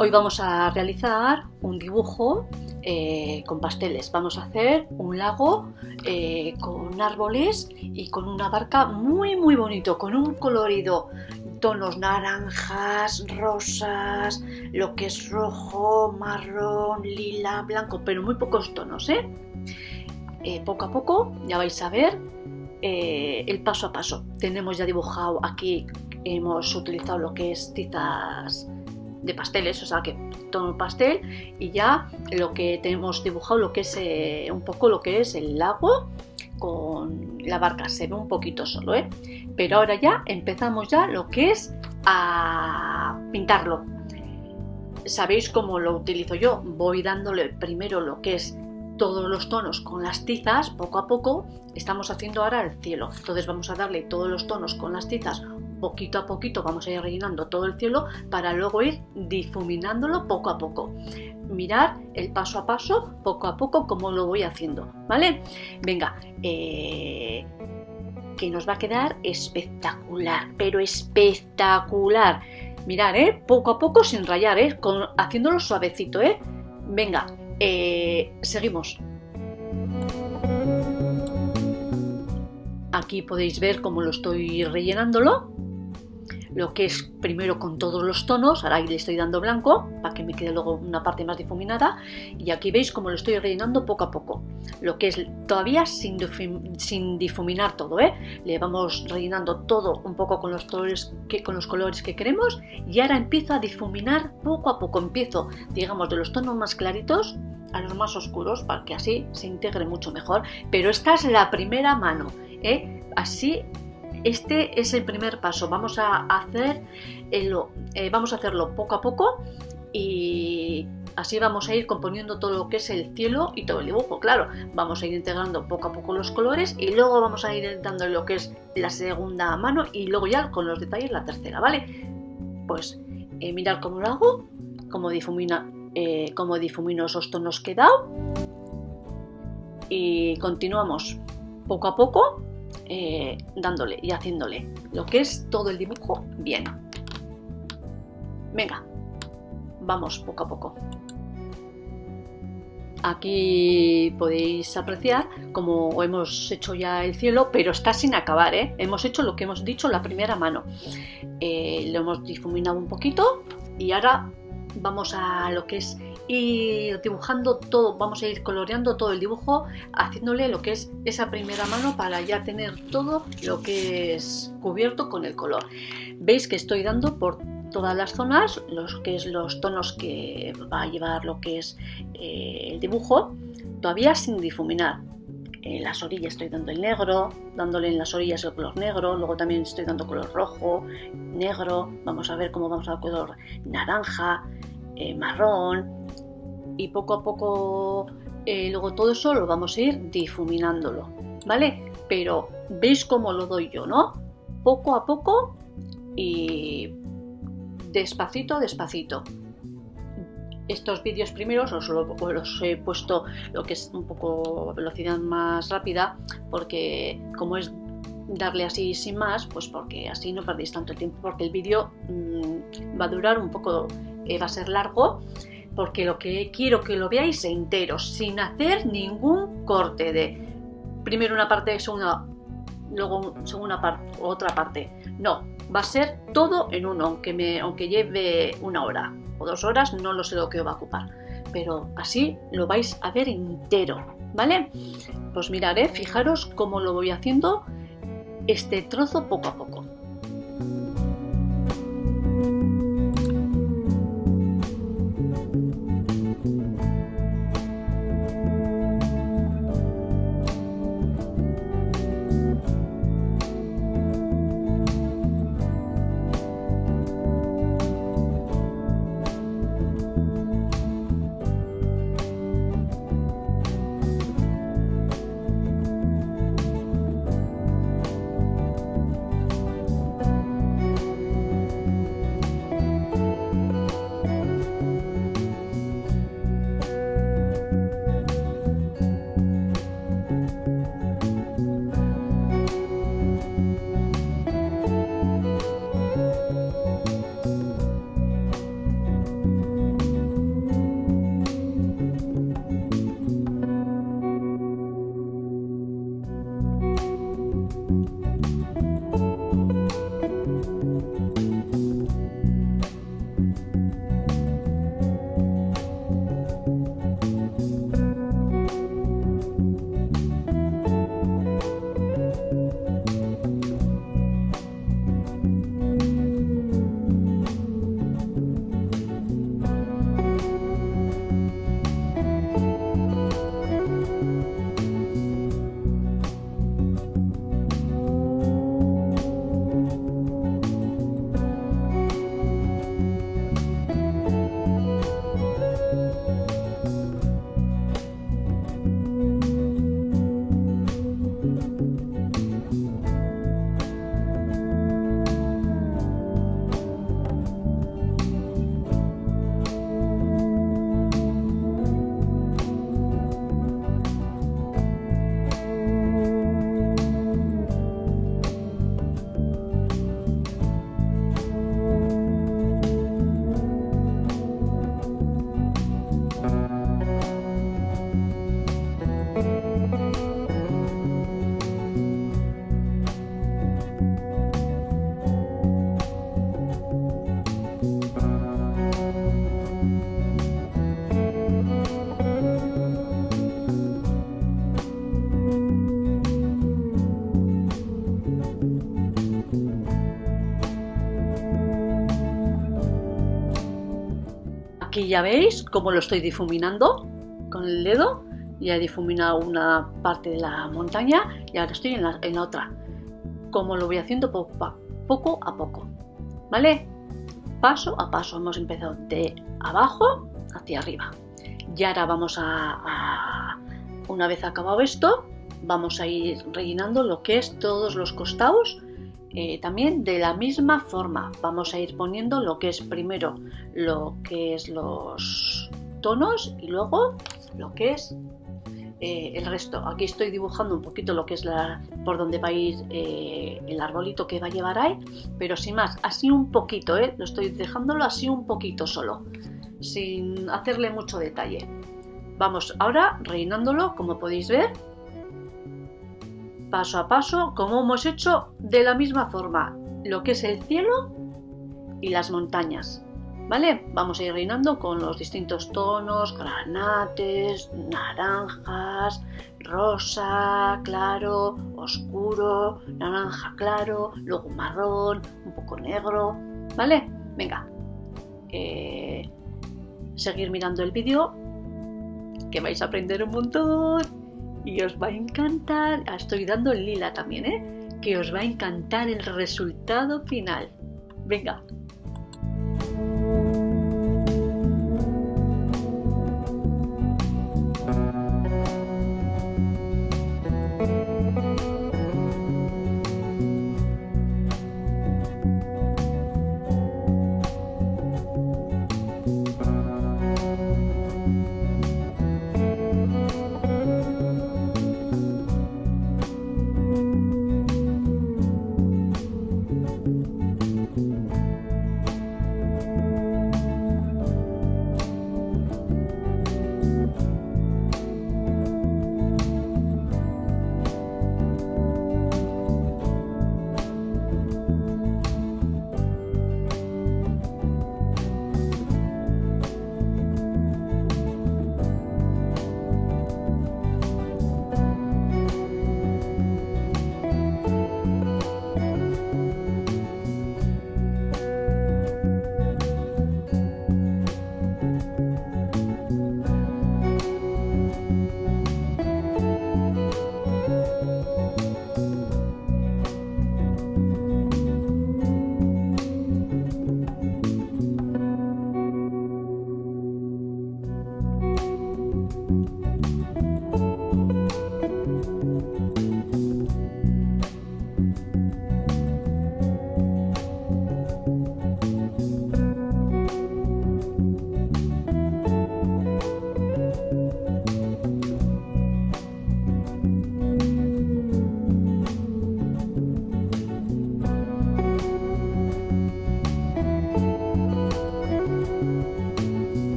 Hoy vamos a realizar un dibujo con pasteles. Vamos a hacer un lago con árboles y con una barca muy bonito, con un colorido, tonos naranjas, rosas, lo que es rojo, marrón, lila, blanco, pero muy pocos tonos, poco a poco ya vais a ver el paso a paso. Tenemos ya dibujado aquí, hemos utilizado lo que es tizas de pasteles, o sea que tono pastel, y ya lo que tenemos dibujado, lo que es un poco lo que es el lago con la barca, se ve un poquito solo, pero ahora ya empezamos ya lo que es a pintarlo. Sabéis cómo lo utilizo yo, voy dándole primero lo que es todos los tonos con las tizas, poco a poco. Estamos haciendo ahora el cielo, entonces vamos a darle todos los tonos con las tizas, poquito a poquito vamos a ir rellenando todo el cielo para luego ir difuminándolo poco a poco. Mirad el paso a paso, poco a poco, cómo lo voy haciendo, ¿vale? Venga, que nos va a quedar espectacular, pero espectacular. Mirad, poco a poco sin rayar, haciéndolo suavecito, Venga, seguimos. Aquí podéis ver cómo lo estoy rellenándolo, lo que es primero con todos los tonos. Ahora le estoy dando blanco para que me quede luego una parte más difuminada, y aquí veis cómo lo estoy rellenando poco a poco, lo que es todavía sin difuminar todo, le vamos rellenando todo un poco con los colores que queremos, y ahora empiezo a difuminar poco a poco. Empiezo, digamos, de los tonos más claritos a los más oscuros para que así se integre mucho mejor, pero esta es la primera mano, así. Este es el primer paso. Vamos a hacerlo poco a poco, y así vamos a ir componiendo todo lo que es el cielo y todo el dibujo. Claro, vamos a ir integrando poco a poco los colores, y luego vamos a ir dando lo que es la segunda mano, y luego ya con los detalles la tercera, ¿vale? Pues mirad cómo lo hago, cómo difumino esos tonos que he dado, y continuamos poco a poco dándole y haciéndole lo que es todo el dibujo bien. Venga, vamos poco a poco. Aquí podéis apreciar cómo hemos hecho ya el cielo, pero está sin acabar, Hemos hecho lo que hemos dicho, la primera mano. Lo hemos difuminado un poquito, y ahora vamos a lo que es ir dibujando todo, vamos a ir coloreando todo el dibujo, haciéndole lo que es esa primera mano para ya tener todo lo que es cubierto con el color. Veis que estoy dando por todas las zonas los tonos que va a llevar lo que es el dibujo, todavía sin difuminar. En las orillas estoy dando el negro, dándole en las orillas el color negro, luego también estoy dando color rojo, negro, vamos a ver cómo vamos a dar color naranja, marrón, y poco a poco luego todo eso lo vamos a ir difuminándolo, ¿vale? Pero veis cómo lo doy yo, ¿no? Poco a poco y despacito. Estos vídeos primeros os he puesto lo que es un poco velocidad más rápida, porque como es darle así sin más, pues porque así no perdéis tanto tiempo, porque el vídeo va a durar un poco, va a ser largo, porque lo que quiero que lo veáis entero, sin hacer ningún corte de primero una parte, segunda, luego segunda parte, otra parte. No, va a ser todo en uno, aunque lleve 1 hora o 2 horas, no lo sé lo que os va a ocupar, pero así lo vais a ver entero, ¿vale? Pues mirad, fijaros cómo lo voy haciendo este trozo poco a poco. Aquí ya veis cómo lo estoy difuminando con el dedo. Ya he difuminado una parte de la montaña y ahora estoy en la otra. Como lo voy haciendo poco a poco, ¿vale? Paso a paso. Hemos empezado de abajo hacia arriba. Y ahora vamos una vez acabado esto, vamos a ir rellenando lo que es todos los costados. También de la misma forma vamos a ir poniendo lo que es primero lo que es los tonos y luego lo que es el resto. Aquí estoy dibujando un poquito lo que es por donde va a ir el arbolito que va a llevar ahí, pero sin más, así un poquito, lo estoy dejándolo así un poquito solo, sin hacerle mucho detalle. Vamos ahora rellenándolo, como podéis ver, paso a paso, como hemos hecho de la misma forma lo que es el cielo y las montañas, ¿vale? Vamos a ir rellenando con los distintos tonos, granates, naranjas, rosa, claro, oscuro, naranja claro, luego marrón, un poco negro, ¿vale? Venga, seguir mirando el vídeo, que vais a aprender un montón y os va a encantar. Estoy dando el lila también, que os va a encantar el resultado final. Venga.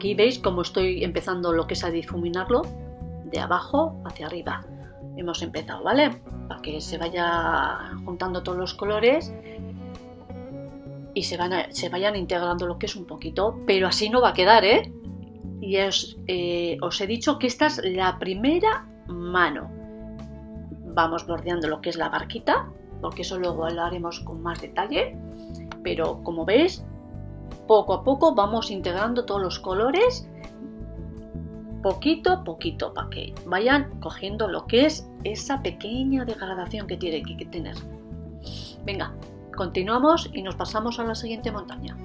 Aquí veis cómo estoy empezando lo que es a difuminarlo de abajo hacia arriba. Hemos empezado, ¿vale? Para que se vaya juntando todos los colores y se vayan integrando lo que es un poquito, pero así no va a quedar, ¿eh? Y os he dicho que esta es la primera mano. Vamos bordeando lo que es la barquita, porque eso luego lo haremos con más detalle, pero como veis, poco a poco vamos integrando todos los colores, poquito a poquito, para que vayan cogiendo lo que es esa pequeña degradación que tiene que tener. Venga, continuamos y nos pasamos a la siguiente montaña.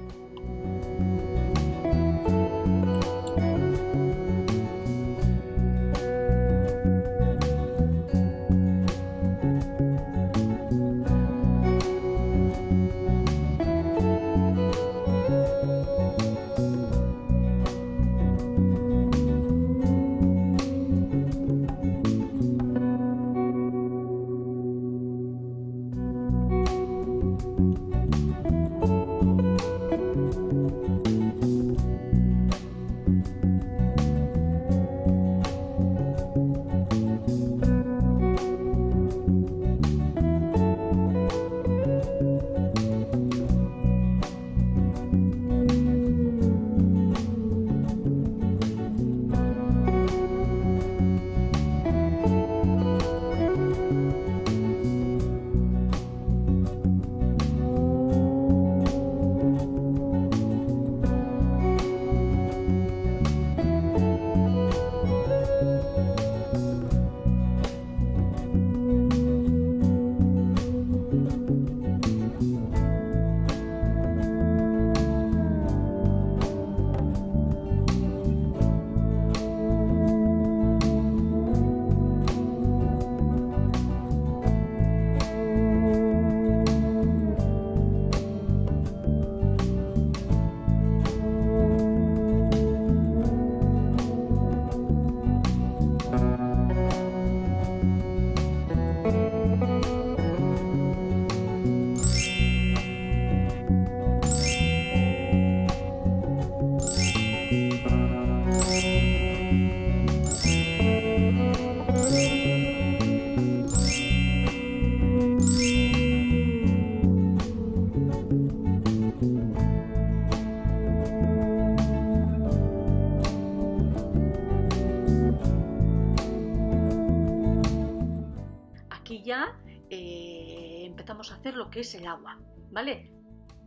Aquí ya empezamos a hacer lo que es el agua, ¿vale?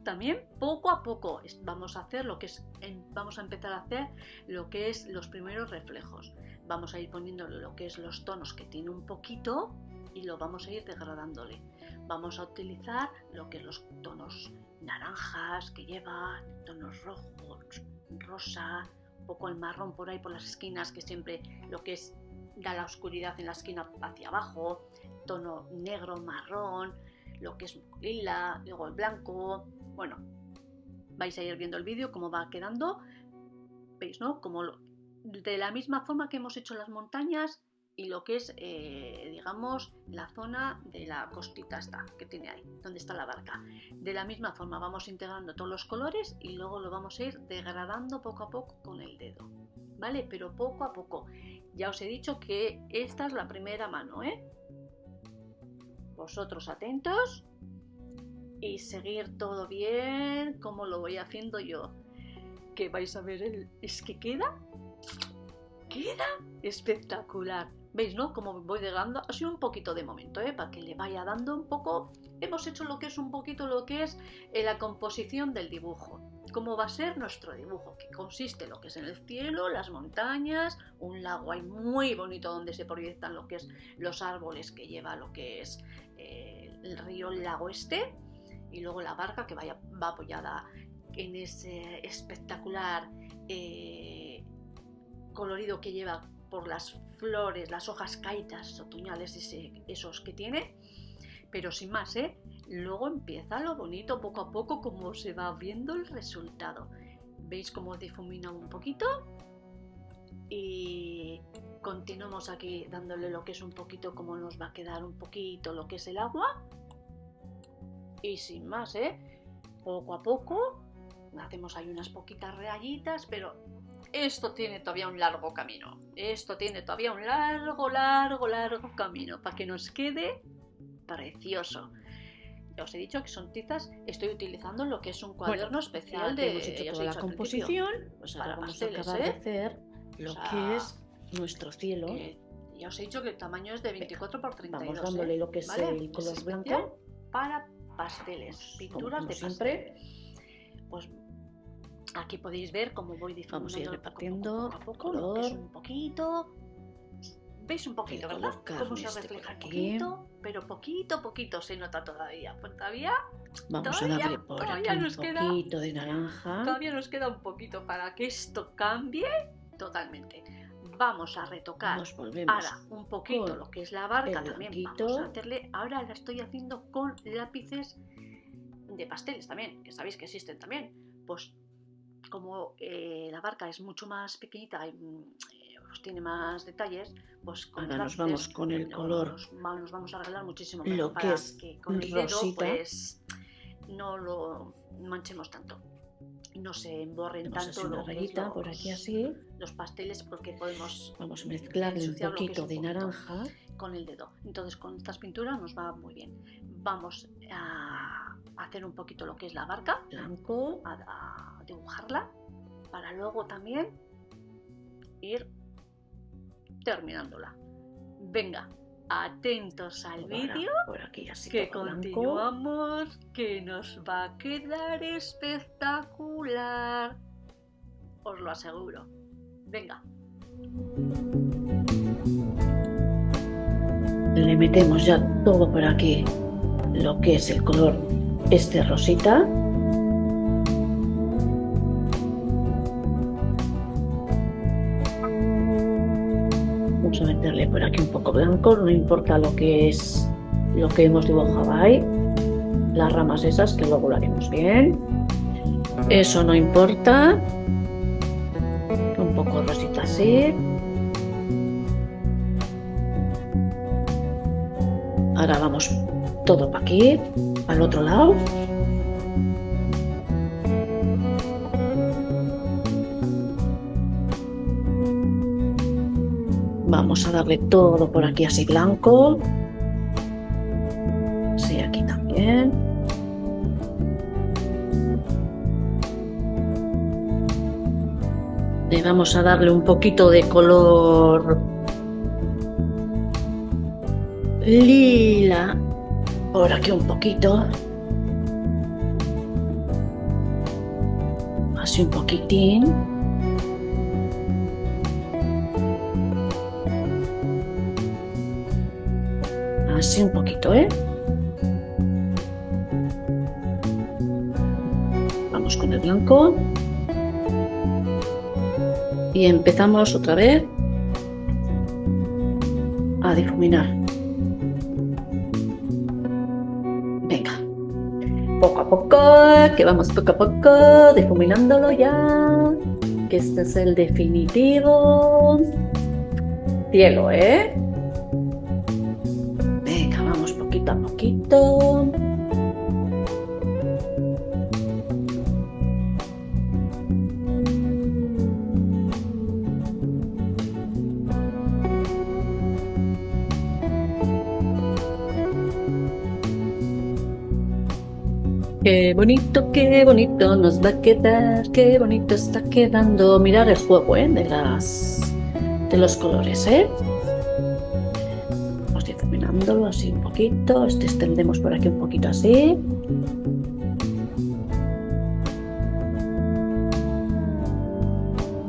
También poco a poco vamos a hacer vamos a empezar a hacer lo que es los primeros reflejos. Vamos a ir poniéndole lo que es los tonos que tiene un poquito y lo vamos a ir degradándole. Vamos a utilizar lo que es los tonos naranjas que lleva, tonos rojos, rosa, un poco el marrón por ahí por las esquinas, que siempre lo que es da la oscuridad en la esquina hacia abajo, tono negro, marrón, lo que es lila, luego el blanco. Bueno, vais a ir viendo el vídeo cómo va quedando, veis, ¿no? Como de la misma forma que hemos hecho las montañas y lo que es, digamos, la zona de la costita esta que tiene ahí, donde está la barca. De la misma forma vamos integrando todos los colores y luego lo vamos a ir degradando poco a poco con el dedo, ¿vale? Pero poco a poco. Ya os he dicho que esta es la primera mano, ¿eh? Vosotros atentos y seguir todo bien como lo voy haciendo yo, que vais a ver es que queda espectacular. ¿Veis, no? Como voy degradando, ha sido un poquito de momento, para que le vaya dando un poco. Hemos hecho lo que es un poquito lo que es la composición del dibujo, cómo va a ser nuestro dibujo, que consiste lo que es en el cielo, las montañas, un lago ahí muy bonito donde se proyectan lo que es los árboles que lleva lo que es el río, el lago este, y luego la barca que va apoyada en ese espectacular colorido que lleva por las flores, las hojas caídas otoñales esos que tiene, pero sin más, luego empieza lo bonito poco a poco como se va viendo el resultado. ¿Veis cómo difumina un poquito? Y continuamos aquí dándole lo que es un poquito, como nos va a quedar un poquito lo que es el agua. Y sin más, poco a poco hacemos ahí unas poquitas rayitas, pero esto tiene todavía un largo camino. Esto tiene todavía un largo camino para que nos quede precioso. Ya os he dicho que son tizas, estoy utilizando lo que es un cuaderno especial de... Hemos hecho toda la composición, pues ahora para vamos pasteles, a acabar de hacer lo que es nuestro cielo. Ya os he dicho que el tamaño es de 24 por 32. Vamos dándole lo que es el color blanco. Para pasteles, pinturas como de siempre. pastel. Pues aquí podéis ver cómo voy difuminando. Vamos a ir repartiendo poco a poco, lo que es un poquito. ¿Veis un poquito, verdad? Cómo se refleja un poquito, pero poquito se nota todavía. Pues todavía vamos a darle por aquí un poquito de naranja. Todavía nos queda un poquito para que esto cambie totalmente. Vamos a retocar ahora un poquito lo que es la barca también. Vamos a hacerle, ahora la estoy haciendo con lápices de pasteles también, que sabéis que existen también. Pues como la barca es mucho más pequeñita y tiene más detalles, pues con ahora nos vamos con el color. Nos vamos a arreglar muchísimo lo para que es que con el dedo pues no lo manchemos tanto. No se emborren tanto una rayita por aquí así. Los pasteles, porque vamos a mezclarle un poquito de naranja con el dedo. Entonces con estas pinturas nos va muy bien. Vamos a hacer un poquito lo que es la barca blanco, a dibujarla para luego también ir terminándola. Venga, atentos al vídeo, que continuamos, que nos va a quedar espectacular, os lo aseguro. Venga. Le metemos ya todo por aquí, lo que es el color este rosita. Vamos a meterle por aquí un poco blanco, no importa lo que es lo que hemos dibujado ahí, las ramas esas que luego lo haremos bien, eso no importa, un poco rosita así. Ahora vamos todo para aquí, al otro lado. Vamos a darle todo por aquí así blanco. Sí, aquí también. Le vamos a darle un poquito de color lila. Por aquí un poquito. Así un poquitín. Así un poquito, ¿eh? Vamos con el blanco. Y empezamos otra vez a difuminar. Venga. Poco a poco, que vamos poco a poco difuminándolo ya. Que este es el definitivo cielo, ¿eh? Poquito a poquito. Qué bonito nos va a quedar, qué bonito está quedando. Mirar el juego, de los colores, difuminándolo así un poquito, extendemos por aquí un poquito así.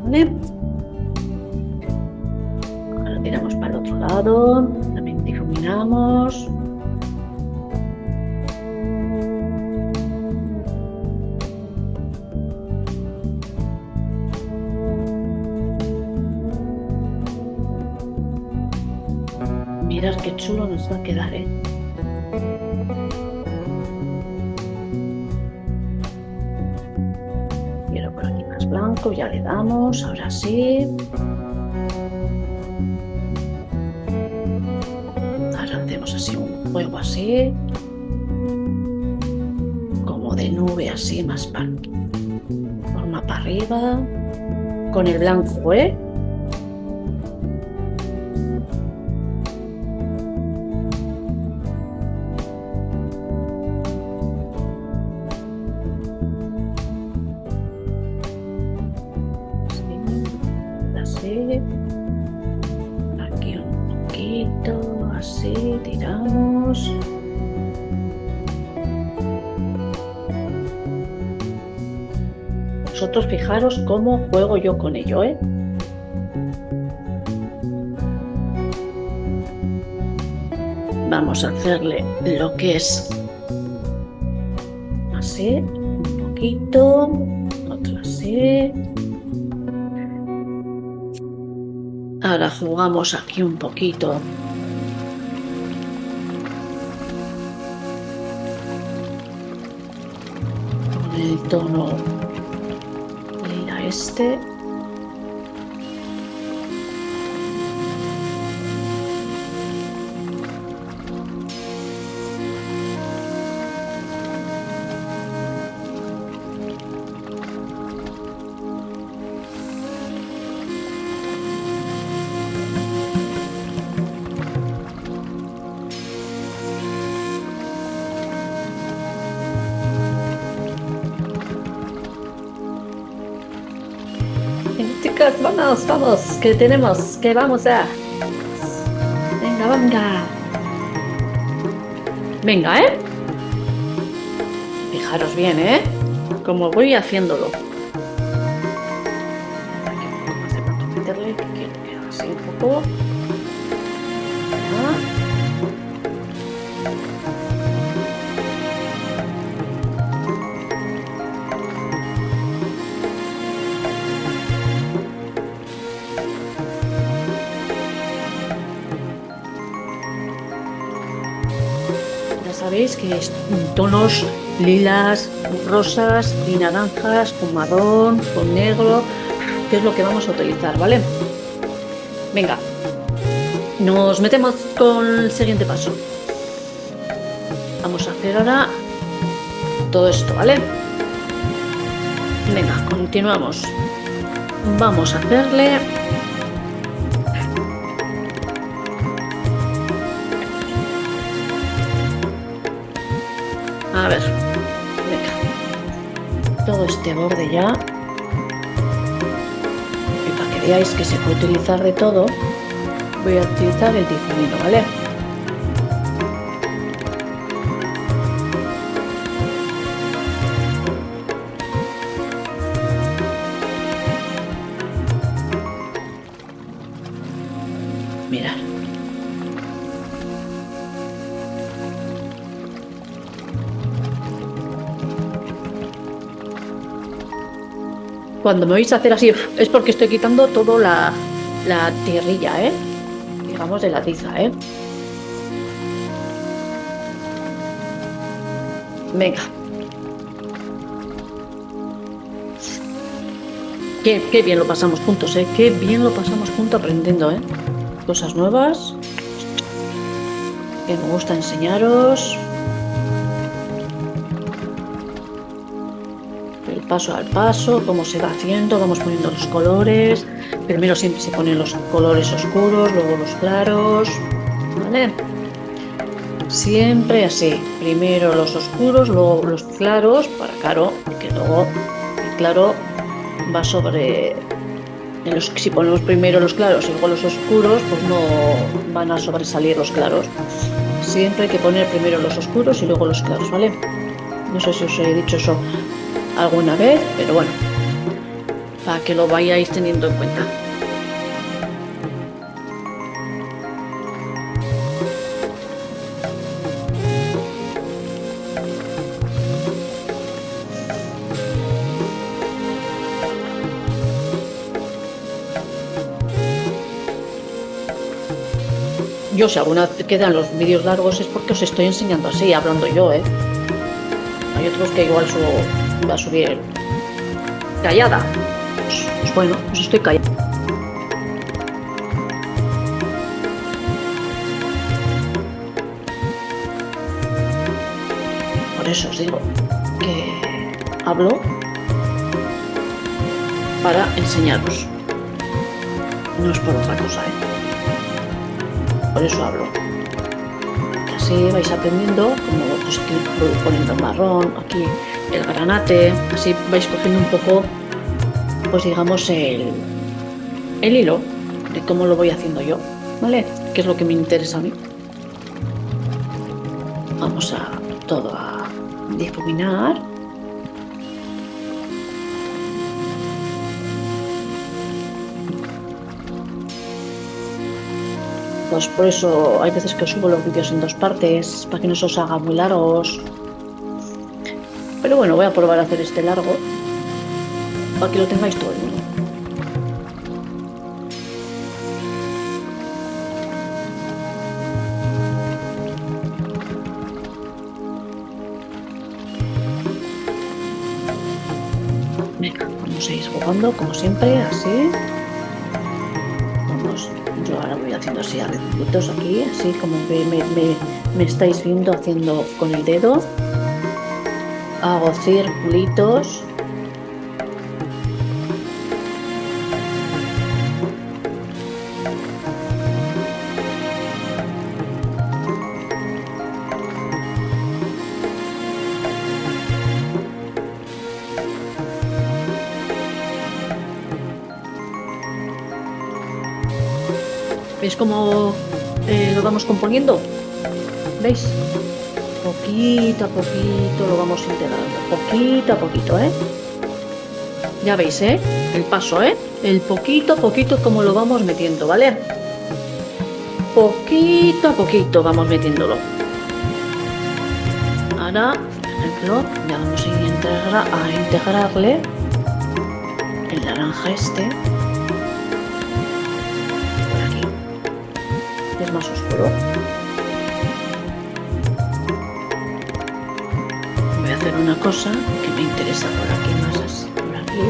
Vale. Ahora tiramos para el otro lado, también difuminamos. Mirad qué chulo nos va a quedar, Quiero por aquí más blanco, ya le damos, ahora sí. Ahora hacemos así un juego así, como de nube así, más forma para arriba. con el blanco, ¿eh? Así, aquí un poquito, así, tiramos. Vosotros fijaros cómo juego yo con ello, ¿eh? Vamos a hacerle lo que es así, un poquito, otro así. Ahora jugamos aquí un poquito. Con el tono lila este. Chicas, vamos, que tenemos, que vamos a... Venga. Venga, ¿eh? Fijaros bien, ¿eh? Como voy haciéndolo. Aquí un poco más de pato meterle, que quiero que haga así un poco. Sabéis que es tonos lilas, rosas y naranjas, con marrón, con negro, que es lo que vamos a utilizar, ¿vale? Venga, nos metemos con el siguiente paso. Vamos a hacer ahora todo esto, ¿vale? Venga, continuamos. Vamos a hacerle... A ver, venga, todo este borde ya. Y para que veáis que se puede utilizar de todo, voy a utilizar el tizanino, ¿vale? Mirad. Cuando me vais a hacer así es porque estoy quitando toda la tierrilla, ¿eh? Digamos de la tiza, ¿eh? Venga. Qué bien lo pasamos juntos, ¿eh? Qué bien lo pasamos juntos aprendiendo, ¿eh? Cosas nuevas que me gusta enseñaros. Paso al paso, cómo se va haciendo, vamos poniendo los colores. Primero siempre se ponen los colores oscuros, luego los claros, ¿vale? Siempre así, primero los oscuros, luego los claros, para claro, porque luego el claro va sobre... Si ponemos primero los claros y luego los oscuros, pues no van a sobresalir los claros. Siempre hay que poner primero los oscuros y luego los claros, ¿vale? No sé si os he dicho eso alguna vez, pero bueno, para que lo vayáis teniendo en cuenta. Yo, si alguna vez quedan los vídeos largos es porque os estoy enseñando así, hablando yo, ¿eh? Hay otros que igual va a subir callada. Pues bueno, pues estoy callada. Por eso os digo que hablo para enseñaros. No es por otra cosa, por eso hablo. Que así vais aprendiendo, como pues aquí voy poniendo el marrón, aquí el granate, así vais cogiendo un poco, pues digamos, el hilo de cómo lo voy haciendo yo, ¿vale? Que es lo que me interesa a mí. Vamos a todo a difuminar. Pues por eso hay veces que os subo los vídeos en 2 partes, para que no se os haga muy largos. Pero bueno, voy a probar a hacer este largo, para que lo tengáis todo el mundo. Venga, vamos a ir jugando como siempre, así. Vamos, yo ahora voy haciendo así a redonditos aquí, así como me estáis viendo haciendo con el dedo. Hago circulitos. ¿Veis cómo lo vamos componiendo? ¿Veis? Poquito a poquito lo vamos integrando. Poquito a poquito, Ya veis, el paso, el poquito a poquito como lo vamos metiendo, ¿vale? Poquito a poquito vamos metiéndolo. Ahora, por ejemplo, ya vamos a integrarle el naranja este. Es más oscuro. Voy a hacer una cosa que me interesa por aquí, más así, por aquí.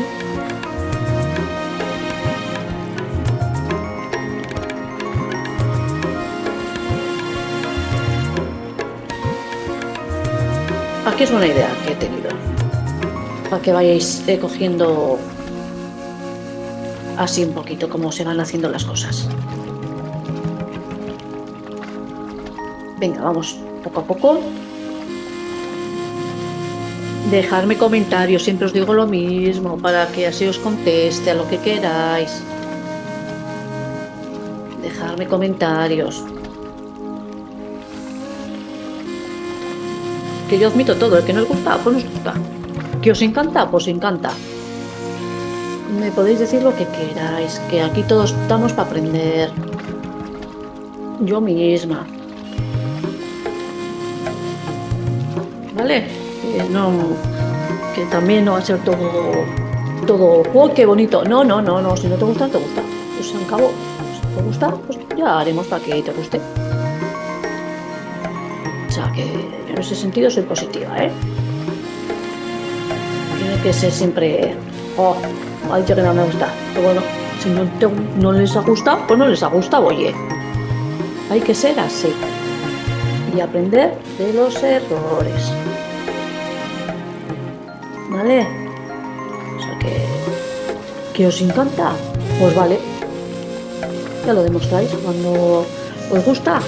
Aquí es una idea que he tenido, para que vayáis cogiendo así un poquito cómo se van haciendo las cosas. Venga, vamos poco a poco. Dejadme comentarios, siempre os digo lo mismo, para que así os conteste a lo que queráis. Dejadme comentarios. Que yo admito todo, el que no os gusta, pues no os gusta. Que os encanta, pues encanta. Me podéis decir lo que queráis, que aquí todos estamos para aprender. Yo misma. ¿Vale? Que también no va a ser todo, oh, qué bonito. No, si no te gusta, te gusta. Pues se acabó. Si te gusta, pues ya haremos para que te guste. O sea que yo en ese sentido soy positiva, Tiene que ser siempre, ha dicho que no me gusta. Pero bueno, si no les ha gustado, pues no les ha gustado, oye. Hay que ser así. Y aprender de los errores. ¿Vale? O sea que os encanta, pues vale. Ya lo demostráis. Cuando os gusta,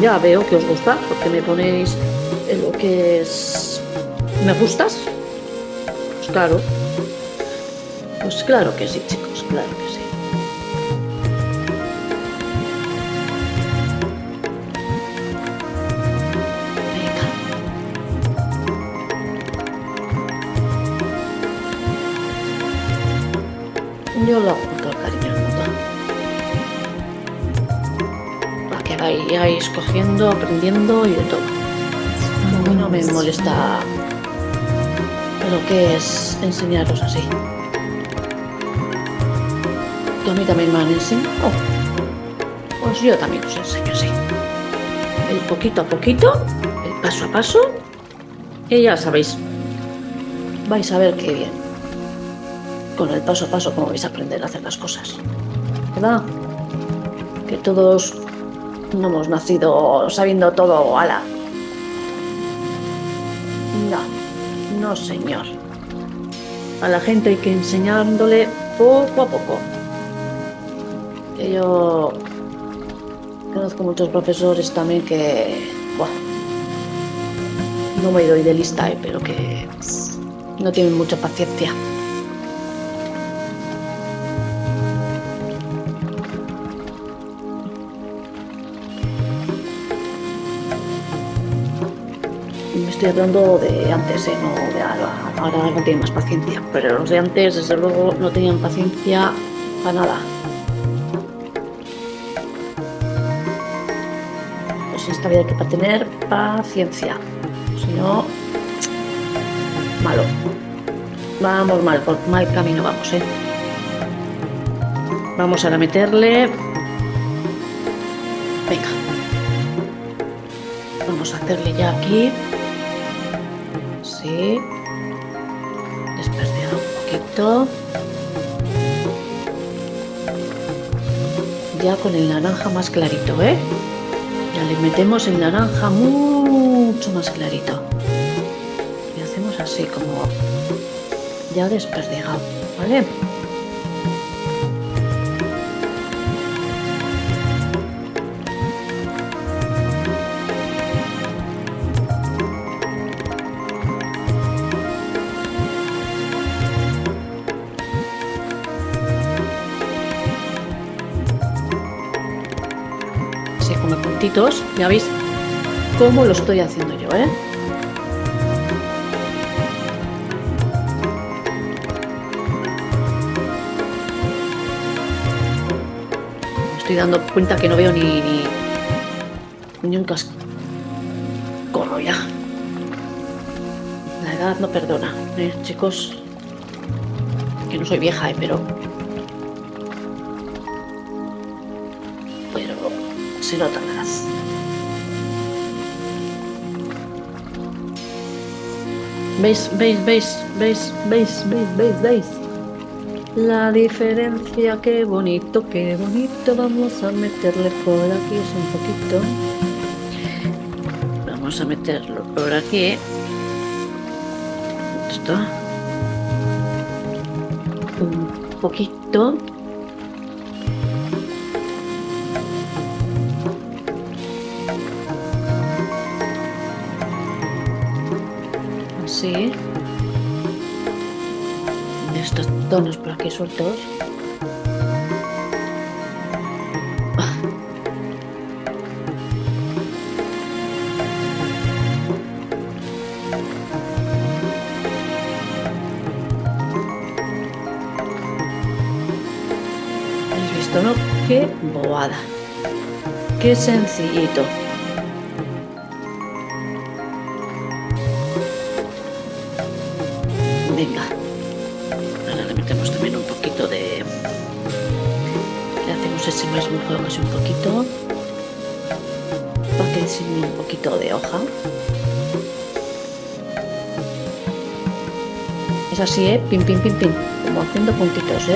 ya veo que os gusta, porque me ponéis lo que es me gustas. Pues claro. Pues claro que sí, chicos, claro que sí. Yo lo hago con todo el cariño del mundo. Para que vayáis cogiendo, aprendiendo y de todo. A mí no me molesta lo que es enseñaros así. Que a mí también me han enseñado. Pues yo también os enseño así. El poquito a poquito, el paso a paso. Y ya sabéis, vais a ver qué bien. Con el paso a paso cómo vais a aprender a hacer las cosas, ¿verdad? Que todos no hemos nacido sabiendo todo, ala. No señor. A la gente hay que enseñándole poco a poco. Que yo conozco muchos profesores también que, buah, no me doy de lista, pero que no tienen mucha paciencia. Me estoy hablando de antes, no de ahora no tienen más paciencia, pero los de antes, desde luego, no tenían paciencia para nada. Pues en esta vida hay que tener paciencia, si no, malo. Vamos mal, por mal camino vamos, Vamos ahora a meterle. Venga. Vamos a hacerle ya aquí. Sí. Desperdigar un poquito. Ya con el naranja más clarito, Ya le metemos el naranja mucho más clarito. Y hacemos así como ya desperdigado, ¿vale? Así como puntitos, ya veis cómo lo estoy haciendo yo, Me estoy dando cuenta que no veo ni un cascorro ya. La edad no perdona, chicos. Que no soy vieja, pero se nota la edad. ¿Veis? La diferencia, qué bonito. Vamos a meterle por aquí un poquito. Vamos a meterlo por aquí. Esto. Un poquito. Así. Estos tonos por aquí sueltos. ¿Habéis visto, no? Qué bobada. Qué sencillito. Venga. Ahora le metemos también un poquito de... Le hacemos ese mismo juego así un poquito. Para que enseñe un poquito de hoja. Es así, pim, pim, pim, pim. Como haciendo puntitos,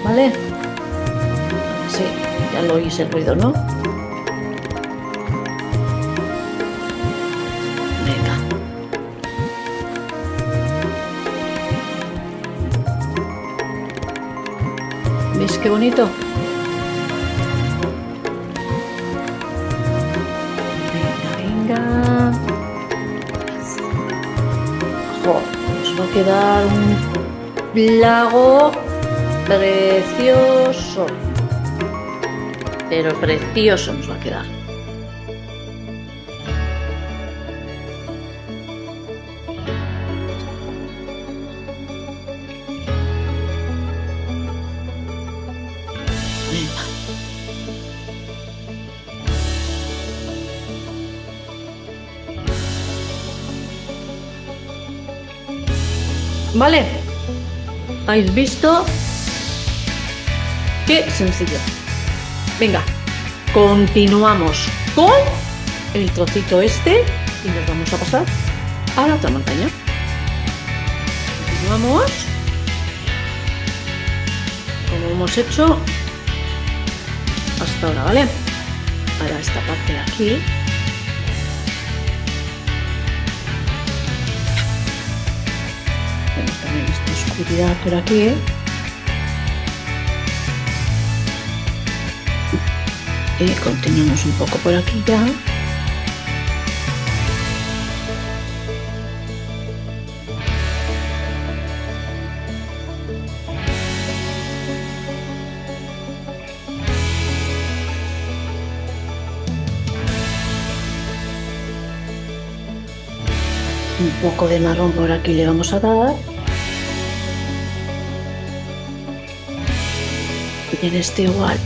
¿Vale? Sí, ya lo oís el ruido, ¿no? Venga. ¿Veis qué bonito? Venga. ¡Jo! Nos va a quedar un lago precioso. Pero precioso nos va a quedar. ¿Vale? ¿Habéis visto? ¡Qué sencillo! Venga, continuamos con el trocito este y nos vamos a pasar a la otra montaña. Continuamos como hemos hecho hasta ahora, ¿vale? Ahora esta parte de aquí. Tenemos también esta oscuridad por aquí. Y continuamos un poco por aquí ya. Un poco de marrón por aquí le vamos a dar. Y en este igual.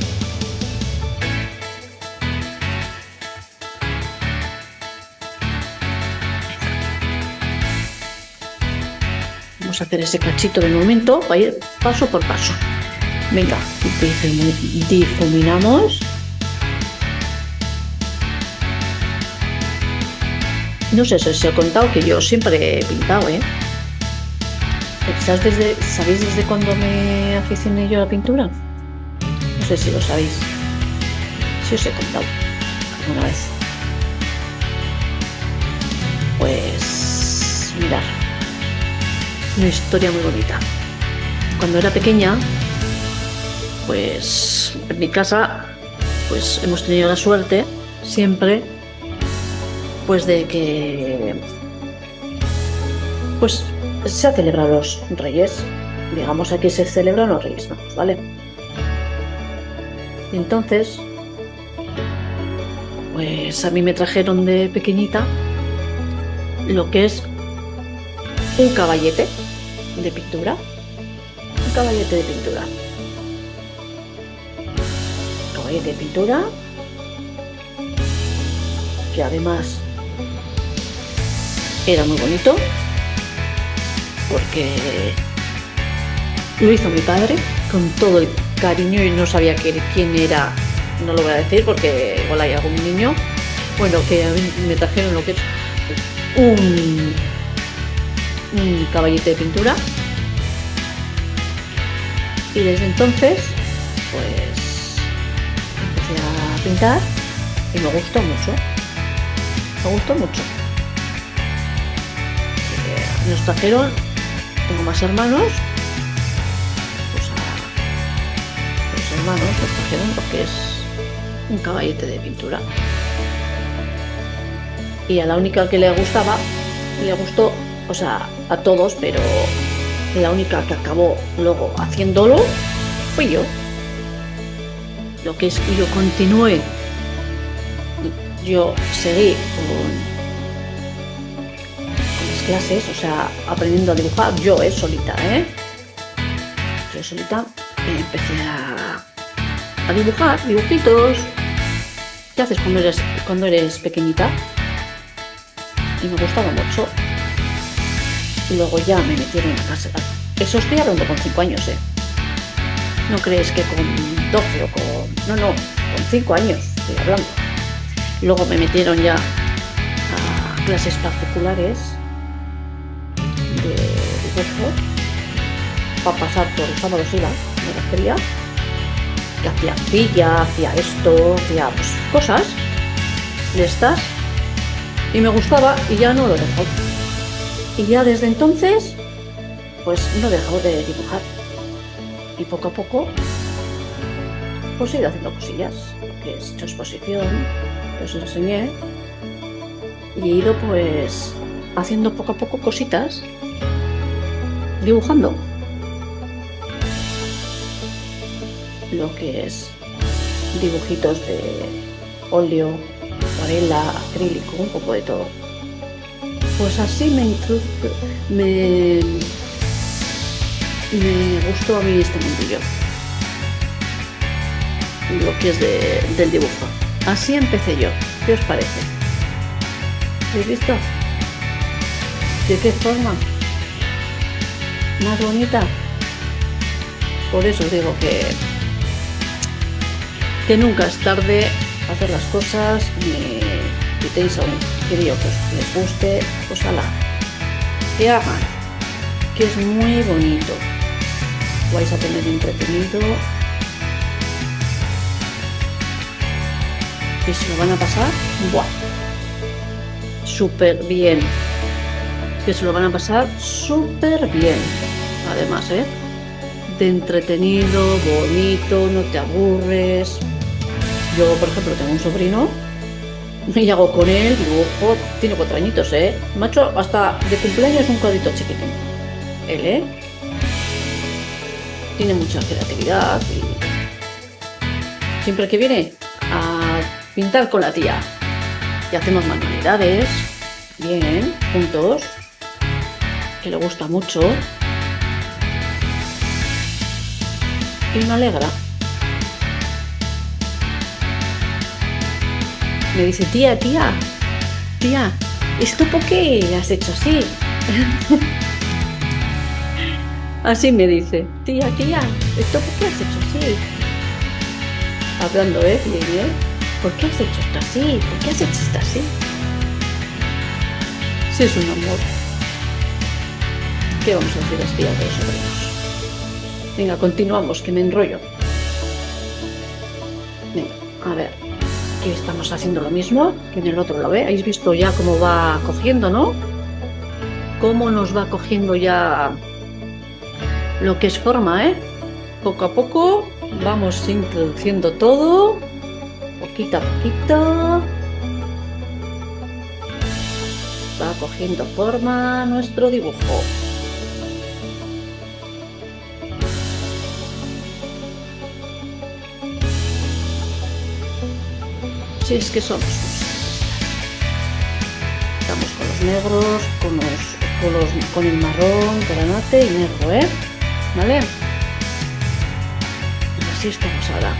Vamos a hacer ese cachito de momento para ir paso por paso. Venga, difuminamos. No sé si os he contado que yo siempre he pintado, ¿eh? ¿Sabéis desde cuándo me aficioné yo a la pintura? No sé si lo sabéis. Si os he contado alguna vez. Pues mirad, una historia muy bonita. Cuando era pequeña, pues en mi casa, pues hemos tenido la suerte siempre, pues de que pues se ha celebrado los Reyes. Digamos, aquí se celebran los Reyes Magos, ¿vale? Y entonces, pues a mí me trajeron de pequeñita lo que es un caballete de pintura. Un caballete de pintura. Caballete de pintura que además era muy bonito porque lo hizo mi padre con todo el cariño y no sabía quién era, no lo voy a decir porque igual hay algún niño. Bueno, que a mí me trajeron lo que es un caballete de pintura y desde entonces pues empecé a pintar y me gustó mucho. Nos trajeron, tengo más hermanos, pues a los hermanos nos trajeron lo que es un caballete de pintura. Y a la única que le gustó, o sea, a todos, pero la única que acabó luego haciéndolo fui yo. Lo que es que yo seguí con las clases, o sea, aprendiendo a dibujar, yo solita, Yo solita empecé a dibujar dibujitos. ¿Qué haces cuando eres pequeñita? Y me gustaba mucho. Y luego ya me metieron a casa. Eso estoy hablando con 5 años, No crees que con 12 o con... No, con 5 años estoy hablando. Luego me metieron ya a clases particulares de dibujo para pasar por los sábados iba, me las quería, que hacía arcilla, hacía esto, hacía pues, cosas de estas y me gustaba y ya no lo he dejado. Y ya desde entonces pues no he dejado de dibujar y poco a poco pues he ido haciendo cosillas, que he hecho exposición, que os enseñé y he ido pues haciendo poco a poco cositas, dibujando lo que es dibujitos de óleo, acuarela, acrílico, un poco de todo. Pues así me gustó a mí este mundillo, lo que es del dibujo. Así empecé yo. ¿Qué os parece? ¿Habéis visto? ¿De qué forma? Más bonita. Por eso os digo que nunca es tarde hacer las cosas, ni tenéis a un querido que os les guste, pues ala, que hagan, que es muy bonito, vais a tener entretenido y se lo van a pasar ¡buah! Súper bien. que se lo van a pasar súper bien. Además, de entretenido, bonito, no te aburres. Yo, por ejemplo, tengo un sobrino y hago con él dibujo, tiene 4 añitos, macho, hasta de cumpleaños un cuadrito chiquitín. Él, tiene mucha creatividad y siempre que viene a pintar con la tía y hacemos manualidades, bien, juntos, que le gusta mucho y me alegra. Me dice, tía, ¿esto por qué has hecho así? Así me dice, tía, ¿esto por qué has hecho así? Hablando, bien, ¿por qué has hecho esto así? ¿Por qué has hecho esto así? Sí, es un amor. ¿Qué vamos a decir las tías de los sobrinos? Venga, continuamos, que me enrollo. Venga, a ver. Aquí estamos haciendo lo mismo que en el otro, ¿lo ve? ¿Habéis visto ya cómo va cogiendo, no? Cómo nos va cogiendo ya lo que es forma, Poco a poco vamos introduciendo todo, poquito a poquito. Va cogiendo forma nuestro dibujo. Si es que somos estamos con los negros, con el marrón, granate y negro, ¿vale? Así estamos ahora.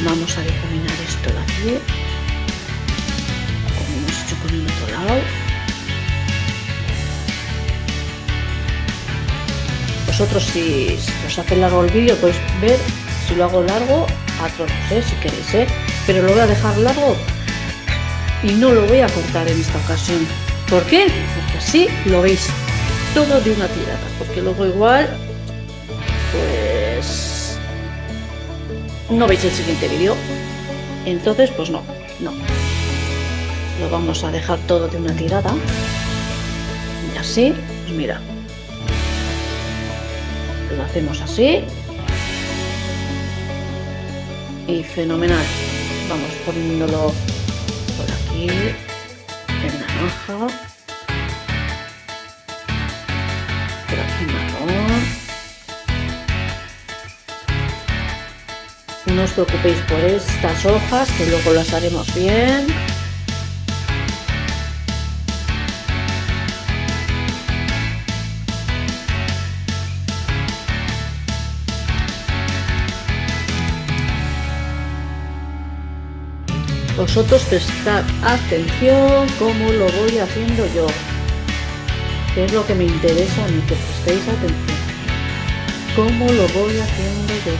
Vamos a difuminar esto de aquí, como hemos hecho con el otro lado. Vosotros, si os hace largo el vídeo, podéis ver si lo hago largo a trozos, si queréis, pero lo voy a dejar largo y no lo voy a cortar en esta ocasión. ¿Por qué? Porque así lo veis todo de una tirada, porque luego igual pues no veis el siguiente vídeo, entonces pues no, lo vamos a dejar todo de una tirada y así, pues mira, lo hacemos así y fenomenal. Vamos poniéndolo por aquí en naranja, por aquí marrón. No os preocupéis por estas hojas, que luego las haremos bien. Vosotros prestad atención cómo lo voy haciendo yo, que es lo que me interesa a mí, que prestéis atención. Cómo lo voy haciendo yo.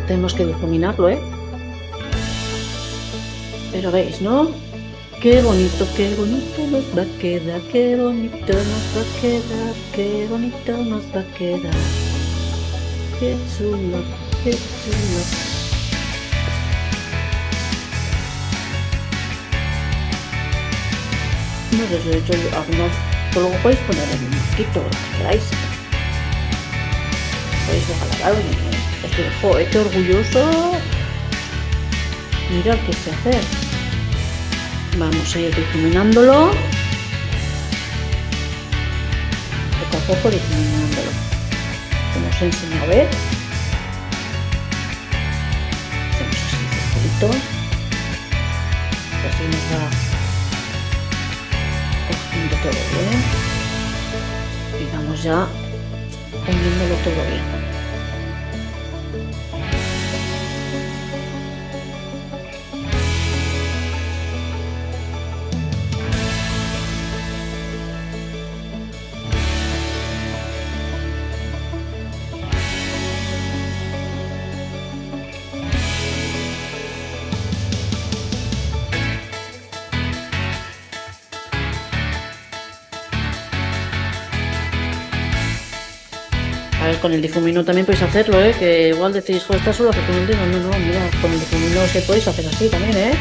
Tenemos que difuminarlo, pero veis, ¿no? Qué bonito nos va a quedar, qué bonito nos va a quedar, qué bonito nos va a quedar. Qué chulo, qué chulo. No sé si he hecho algunos, luego podéis poner en un marquito, lo que queráis. Podéis regalar a alguien. Es que, joder, qué orgulloso. Mirad qué sé hacer. Vamos a ir difuminándolo. Poco a poco difuminándolo. Como os he enseñado a ver. Hacemos así un circulito. Así nos va cogiendo todo bien. Y vamos ya poniéndolo todo bien. A ver, con el difumino también podéis hacerlo, ¿eh? Que igual decís, joder, está solo hace con el dedo. No, no, mira, con el difumino se podéis hacer así también, ¿eh?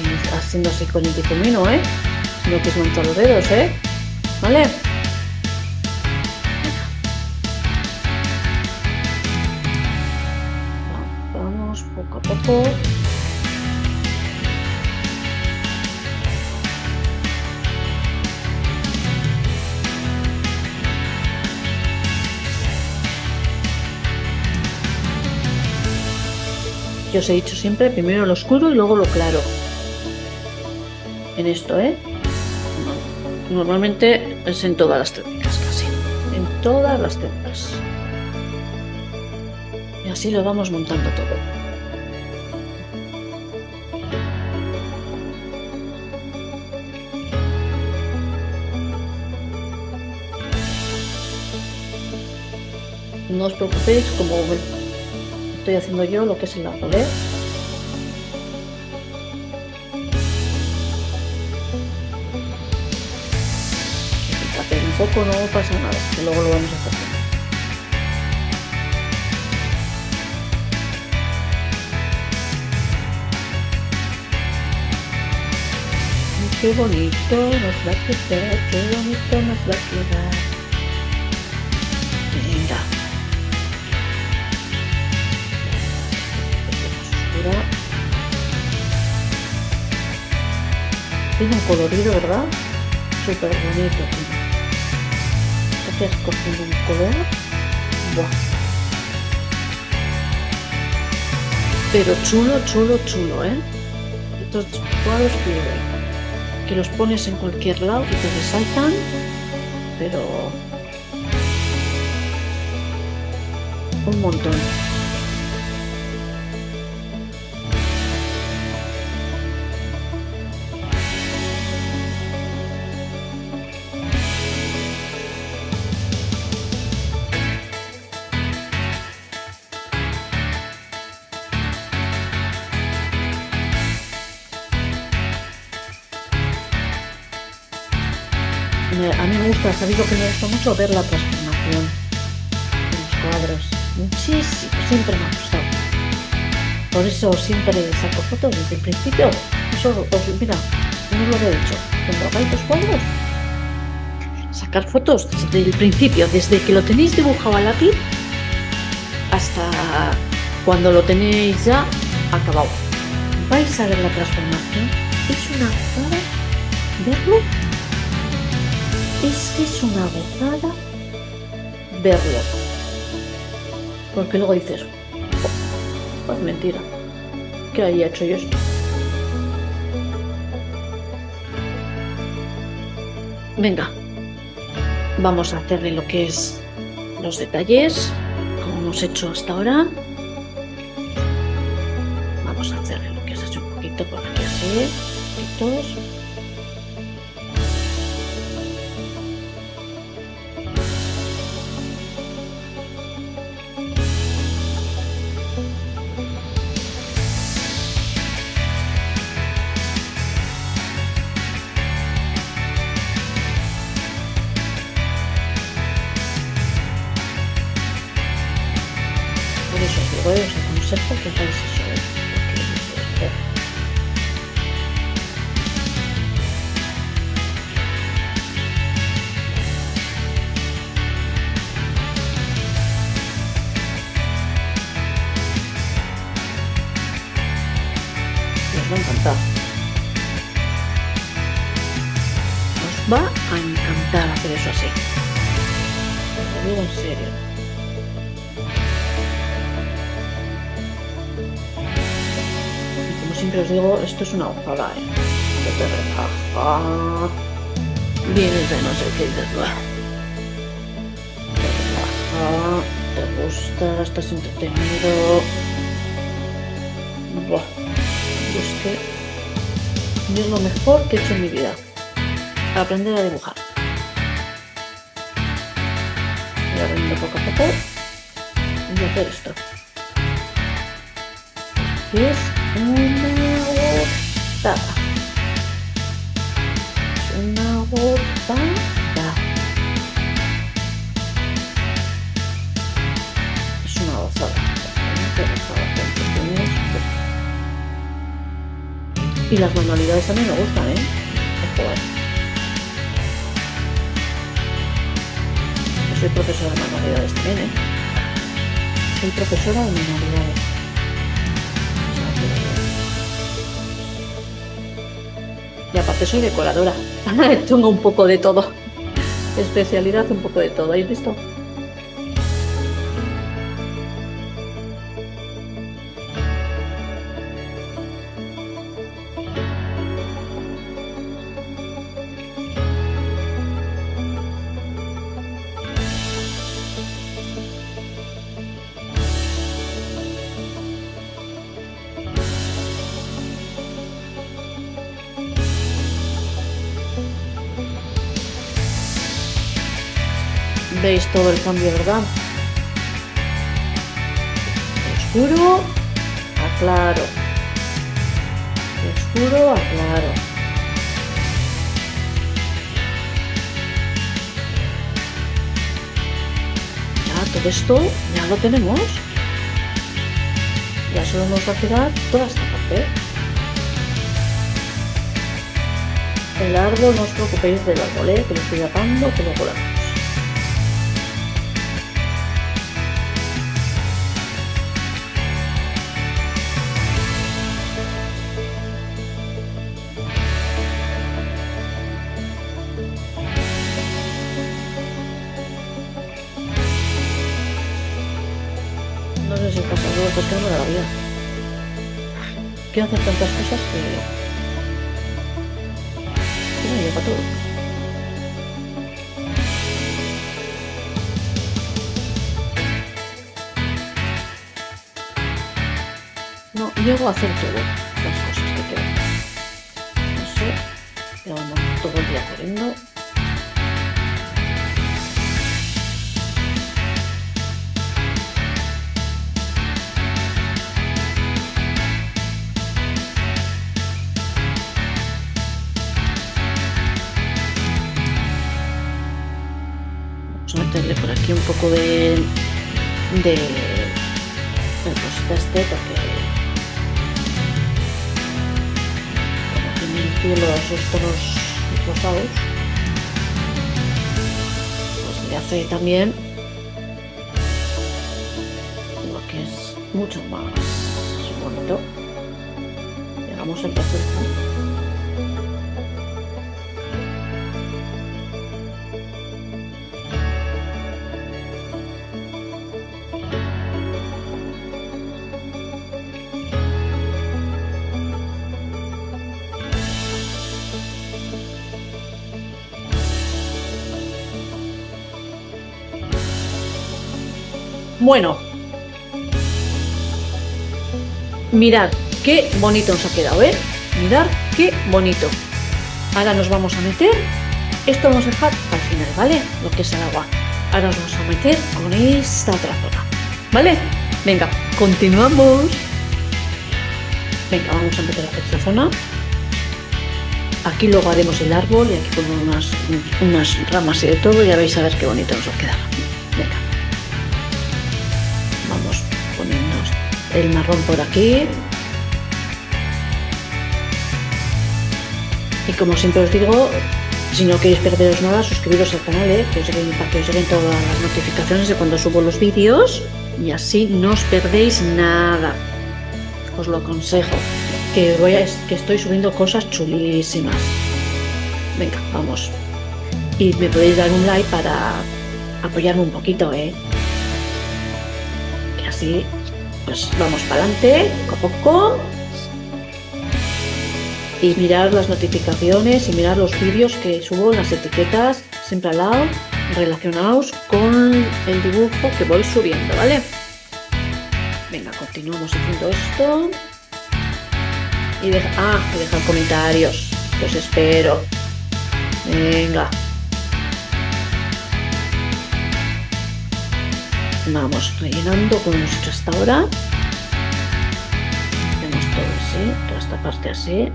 Y haciendo así con el difumino, ¿eh? Si no quieres manchar los dedos, ¿eh? ¿Vale? Vamos poco a poco. Yo os he dicho siempre primero lo oscuro y luego lo claro. En esto, ¿eh? Normalmente es en todas las técnicas casi. En todas las técnicas. Y así lo vamos montando todo. No os preocupéis, como estoy haciendo yo lo que es el árbol, ¿eh? Hacer un poco, no pasa nada, que luego lo vamos a hacer. Qué bonito nos va a quedar, qué bonito nos va a quedar. Venga. Tiene un colorido, ¿verdad? Súper bonito. Estás cogiendo un color. ¡Buah! Pero chulo, chulo, chulo, ¿eh? Estos cuadros que los pones en cualquier lado y te resaltan, pero un montón. A mí me gusta, sabéis lo que me gusta mucho, ver la transformación de los cuadros. Muchísimo, siempre me ha gustado. Por eso siempre saco fotos desde el principio. Eso mira, no os lo había dicho. Cuando hagáis los cuadros, sacar fotos desde el principio, desde que lo tenéis dibujado a lápiz hasta cuando lo tenéis ya acabado. Vais a ver la transformación. Es una gozada verlo. Es una gozada verlo. Porque luego dices, oh, es mentira. ¿Qué había hecho yo esto? Venga, vamos a hacerle lo que es los detalles, como hemos hecho hasta ahora. Vamos a hacerle lo que es así un poquito por aquí así, poquitos. Por eso os digo, os aconsejo que hagáis eso, porque os va a encantar. Os va a encantar hacer eso así. Os lo digo en serio. Siempre os digo, esto es una gozada, ¿eh? Que te relaja. Vienes de no sé qué, te relaja, te gusta, estás entretenido. Buah. Y es que es lo mejor que he hecho en mi vida. Aprender a dibujar. Voy aprendiendo poco a poco y hacer esto. Que es una gozada. Es una gozada. Y las manualidades también me gustan, ¿eh? Ojo, Yo soy profesora de manualidades también, ¿eh? Soy profesora de manualidades. Y aparte soy decoradora. Tengo un poco de todo. Especialidad un poco de todo. ¿Habéis visto? Veis todo el cambio, ¿verdad? Oscuro a claro. Oscuro a claro. Ya todo esto ya lo tenemos. Ya solo nos va a quedar toda esta parte. El árbol, no os preocupéis del árbol, que lo estoy tapando, que luego lo hacemos. No sé si pasa algo, porque no me da la vida. Quiero hacer tantas cosas que no llega todo. No llego a hacer todo las cosas que quiero. No sé, llevamos todo el día corriendo. Vamos a meterle por aquí un poco de cosita porque como tiene el cielo esos tonos rosados, pues le hace también lo que es mucho más bonito. Llegamos al azul. Bueno, mirad qué bonito nos ha quedado, ¿eh? Mirad qué bonito. Ahora nos vamos a meter, esto lo vamos a dejar al final, ¿vale? Lo que es el agua. Ahora nos vamos a meter con esta otra zona, ¿vale? Venga, continuamos. Venga, vamos a meter esta zona. Aquí luego haremos el árbol y aquí ponemos unas ramas y de todo y ya vais a ver qué bonito nos va a quedar. Venga. Vamos poniéndonos el marrón por aquí. Y como siempre os digo, si no queréis perderos nada, suscribiros al canal, para que os lleguen todas las notificaciones de cuando subo los vídeos y así no os perdéis nada. Os lo aconsejo, que estoy subiendo cosas chulísimas. Venga, vamos. Y me podéis dar un like para apoyarme un poquito, que así pues vamos para adelante, poco a poco. Y mirar las notificaciones y mirar los vídeos que subo, las etiquetas siempre al lado, relacionados con el dibujo que voy subiendo, ¿vale? Venga, continuamos haciendo esto. Y dejar comentarios, que os espero. Venga. Vamos rellenando como hemos hecho hasta ahora. Hacemos todo así, toda esta parte así.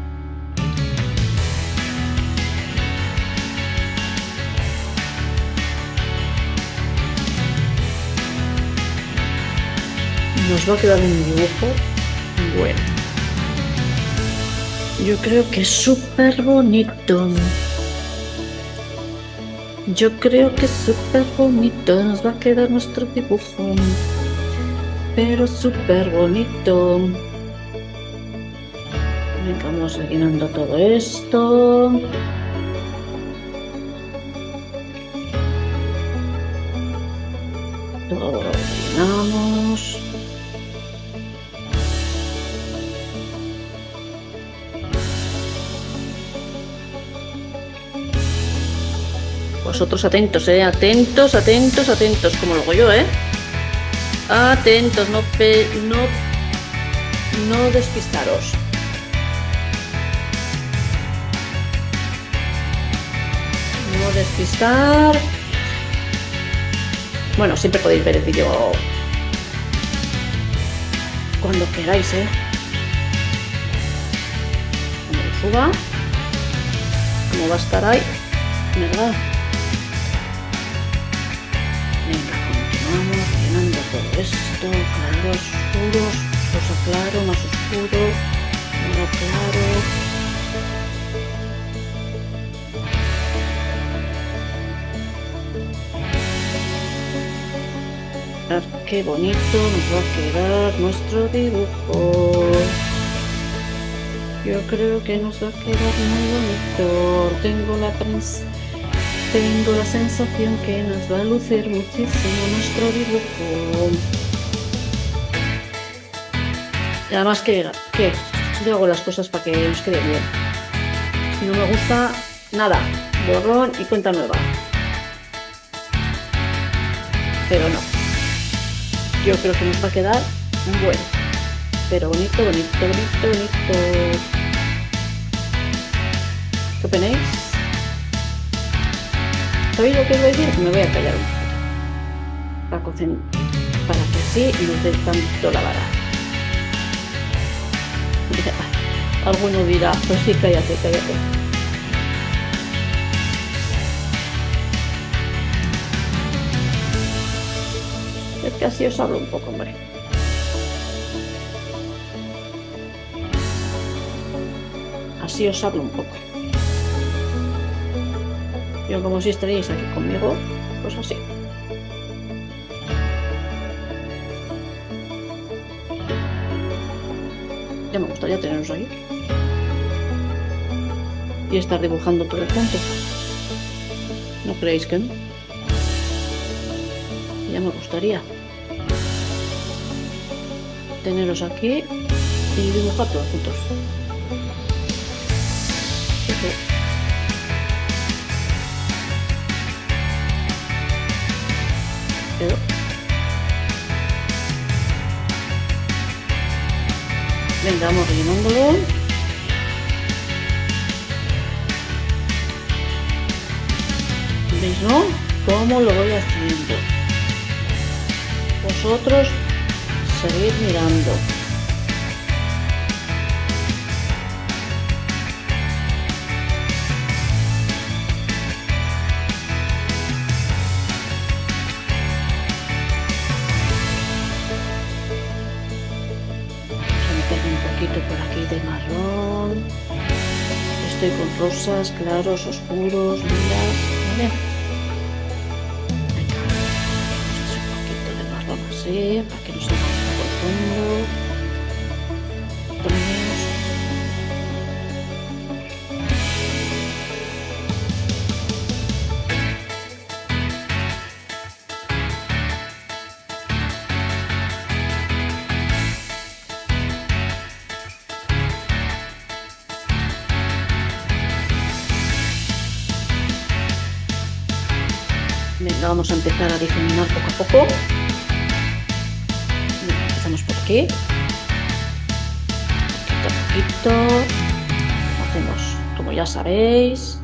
Nos va a quedar un dibujo bueno. Yo creo que es súper bonito. Yo creo que es súper bonito. Nos va a quedar nuestro dibujo. Pero súper bonito. Venga, vamos rellenando todo esto. Todo lo rellenamos. Vosotros atentos, atentos, atentos, atentos, como lo hago yo, Atentos, no despistaros. No despistar. Bueno, siempre podéis ver el vídeo cuando queráis, Cuando lo suba, como va a estar ahí, ¿verdad? Venga, continuamos llenando todo esto, claros, oscuros, rosa claro, más oscuro, oro claro. Mirad qué bonito nos va a quedar nuestro dibujo. Yo creo que nos va a quedar muy bonito. Tengo la sensación que nos va a lucir muchísimo nuestro dibujo. Y además que yo hago las cosas para que nos quede bien. Si no me gusta, nada, borrón y cuenta nueva. Pero no. Yo creo que nos va a quedar bueno. Pero bonito, bonito, bonito, bonito. ¿Qué opináis? ¿Sabéis lo que os voy a decir? Me voy a callar un poquito. Para que así no dé tanto la vara. Alguno dirá, pues sí, cállate, cállate. Es que así os hablo un poco, hombre. Así os hablo un poco. Yo como si estaríais aquí conmigo, pues así. Ya me gustaría teneros ahí. Y estar dibujando todo el punto. ¿No creéis que no? Ya me gustaría teneros aquí y dibujar todos juntos. Pero venga, vamos rellenándolo. ¿Veis, no? ¿Cómo lo voy haciendo? Vosotros seguid mirando. Un poquito por aquí de marrón. Estoy con rosas, claros, oscuros, lilas, ¿vale? Venga, vamos a hacer un poquito de marrón así, para que no se vaya por el fondo. Ponemos. Venga, vamos a empezar a difuminar poco a poco. Venga, empezamos por aquí. Poquito a poquito. Hacemos, como ya sabéis.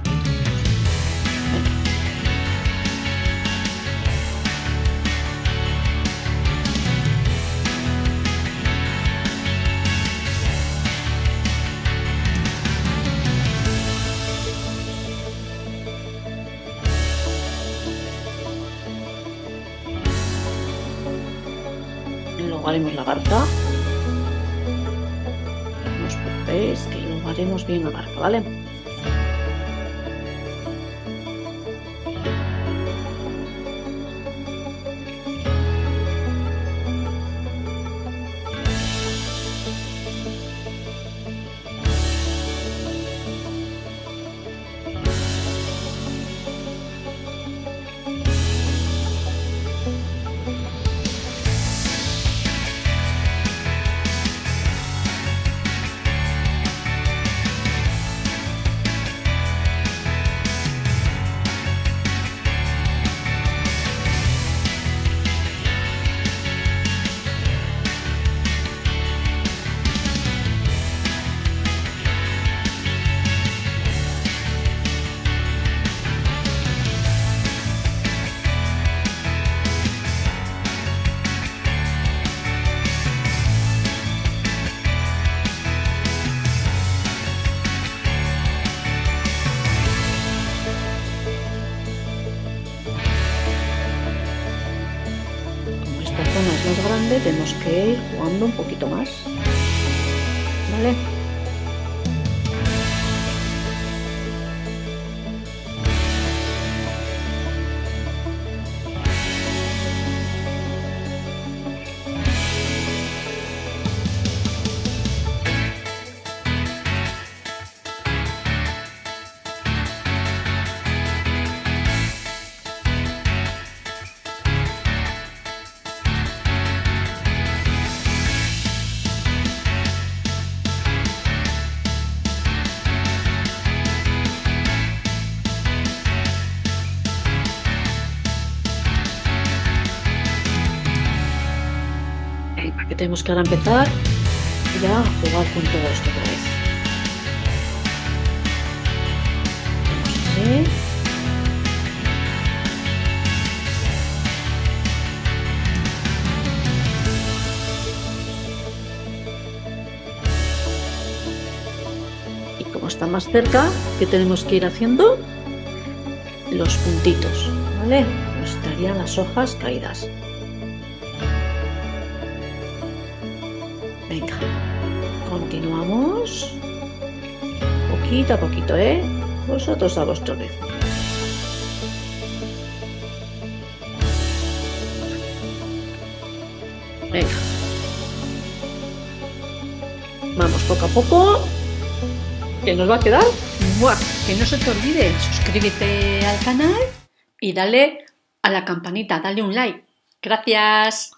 Luego haremos la barca. No os preocupéis que luego haremos bien la barca, ¿vale? Esta zona es más grande, tenemos que ir jugando un poquito más, ¿vale? Que tenemos que ahora empezar ya a jugar con todo esto otra vez. Vamos a ver. Y como está más cerca, ¿qué tenemos que ir haciendo? Los puntitos, ¿vale? Pues estarían las hojas caídas. Venga, continuamos poquito a poquito, ¿eh? Vosotros a vuestro ritmo. Venga, vamos poco a poco, que nos va a quedar. ¡Buah! Que no se te olvide, suscríbete al canal y dale a la campanita, dale un like. Gracias.